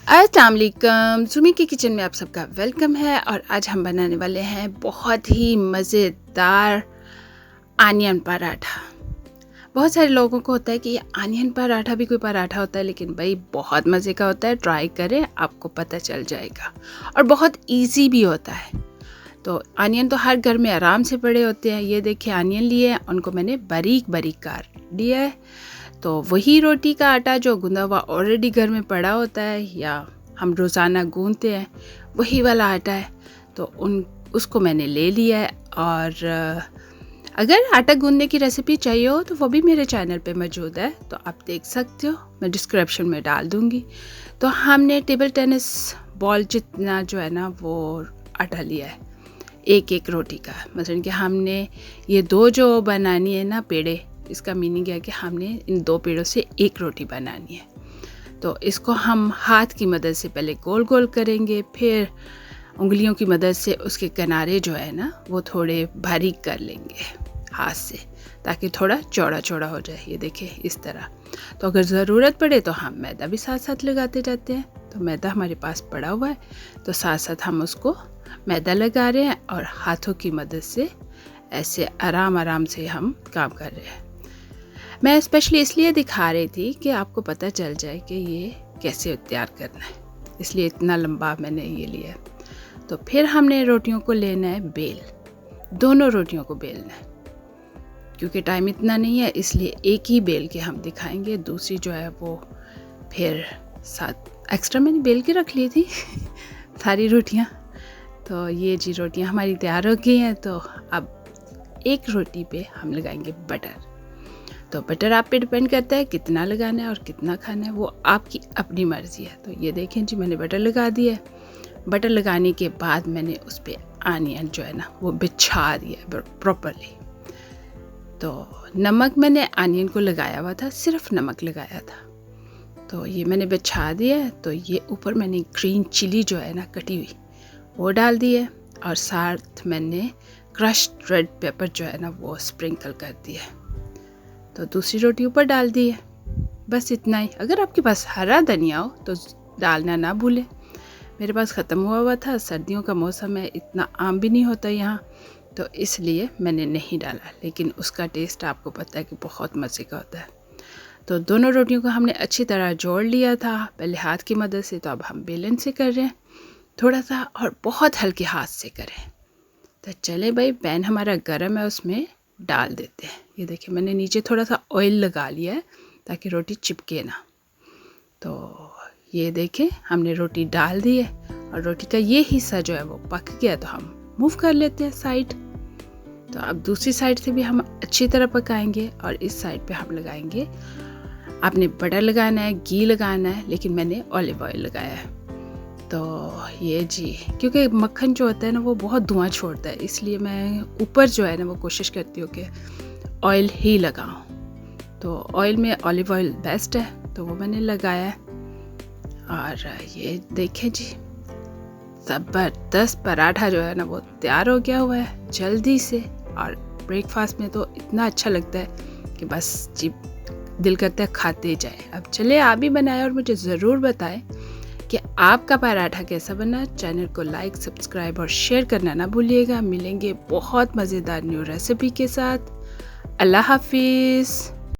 अस्सलाम वालेकुम, सुमी की किचन में आप सबका वेलकम है। और आज हम बनाने वाले हैं बहुत ही मज़ेदार आनियन पराठा। बहुत सारे लोगों को होता है कि आनियन पराठा भी कोई पराठा होता है, लेकिन भाई बहुत मज़े का होता है। ट्राई करें, आपको पता चल जाएगा। और बहुत इजी भी होता है। तो आनियन तो हर घर में आराम से पड़े होते हैं। ये देखिए आनियन लिए हैं, उनको मैंने बारीक बारीक काट लिया है। तो वही रोटी का आटा जो गूंदा हुआ ऑलरेडी घर में पड़ा होता है या हम रोज़ाना गूंदते हैं, वही वाला आटा है। तो उसको मैंने ले लिया है। और अगर आटा गूंदने की रेसिपी चाहिए हो तो वो भी मेरे चैनल पे मौजूद है, तो आप देख सकते हो, मैं डिस्क्रिप्शन में डाल दूँगी। तो हमने टेबल टेनिस बॉल जितना जो है ना वो आटा लिया है, एक एक रोटी का। मतलब कि हमने ये दो जो बनानी है ना पेड़े, इसका मीनिंग है कि हमने इन दो पेड़ों से एक रोटी बनानी है। तो इसको हम हाथ की मदद से पहले गोल गोल करेंगे, फिर उंगलियों की मदद से उसके किनारे जो है ना वो थोड़े बारीक कर लेंगे हाथ से, ताकि थोड़ा चौड़ा चौड़ा हो जाए। ये देखिए इस तरह। तो अगर ज़रूरत पड़े तो हम मैदा भी साथ साथ लगाते जाते हैं। तो मैदा हमारे पास पड़ा हुआ है, तो साथ साथ हम उसको मैदा लगा रहे हैं और हाथों की मदद से ऐसे आराम आराम से हम काम कर रहे हैं। मैं स्पेशली इसलिए दिखा रही थी कि आपको पता चल जाए कि ये कैसे तैयार करना है, इसलिए इतना लंबा मैंने ये लिया है। तो फिर हमने रोटियों को लेना है बेल, दोनों रोटियों को बेलना है। क्योंकि टाइम इतना नहीं है, इसलिए एक ही बेल के हम दिखाएंगे। दूसरी जो है वो फिर साथ एक्स्ट्रा मैंने बेल के रख ली थी सारी रोटियां। तो ये जी रोटियां हमारी तैयार हो गई हैं। तो अब एक रोटी पे हम लगाएंगे बटर। तो बटर आप पे डिपेंड करता है कितना लगाना है और कितना खाना है, वो आपकी अपनी मर्ज़ी है। तो ये देखें जी, मैंने बटर लगा दिया है। बटर लगाने के बाद मैंने उस पर आनियन जो है ना वो बिछा दिया प्रॉपरली। तो नमक मैंने आनियन को लगाया हुआ था, सिर्फ नमक लगाया था। तो ये मैंने बिछा दिया है। तो ये ऊपर मैंने ग्रीन चिली जो है ना कटी हुई वो डाल दी है, और साथ मैंने क्रश्ड रेड पेपर जो है ना वो स्प्रिंकल कर दिया है। तो दूसरी रोटी ऊपर डाल दी है। बस इतना ही। अगर आपके पास हरा धनिया हो तो डालना ना भूलें। मेरे पास ख़त्म हुआ था, सर्दियों का मौसम है, इतना आम भी नहीं होता यहाँ, तो इसलिए मैंने नहीं डाला। लेकिन उसका टेस्ट आपको पता है कि बहुत मज़े का होता है। तो दोनों रोटियों को हमने अच्छी तरह जोड़ लिया था पहले हाथ की मदद से। तो अब हम बेलन से कर रहे हैं थोड़ा सा, और बहुत हल्के हाथ से करें। तो चले भाई, पैन हमारा गर्म है, उसमें डाल देते हैं। ये देखिए मैंने नीचे थोड़ा सा ऑयल लगा लिया है ताकि रोटी चिपके ना। तो ये देखें हमने रोटी डाल दी है, और रोटी का ये हिस्सा जो है वो पक गया। तो हम मूव कर लेते हैं साइड। तो अब दूसरी साइड से भी हम अच्छी तरह पकाएंगे, और इस साइड पे हम लगाएंगे, आपने बटर लगाना है, घी लगाना है, लेकिन मैंने ऑलिव ऑयल लगाया है। तो ये जी, क्योंकि मक्खन जो होता है ना वो बहुत धुआं छोड़ता है, इसलिए मैं ऊपर जो है ना वो कोशिश करती हूँ कि ऑयल ही लगाऊँ। तो ऑयल में ऑलिव ऑयल बेस्ट है, तो वो मैंने लगाया है। और ये देखें जी, ज़बरदस्त पराठा जो है ना वो तैयार हो गया हुआ है जल्दी से। और ब्रेकफास्ट में तो इतना अच्छा लगता है कि बस जी दिल करता है खाते जाए। अब चले आप भी बनाएं और मुझे ज़रूर बताएं कि आपका पराठा कैसा बना। चैनल को लाइक, सब्सक्राइब और शेयर करना ना भूलिएगा। मिलेंगे बहुत मज़ेदार न्यू रेसिपी के साथ। अल्लाह हाफिज़।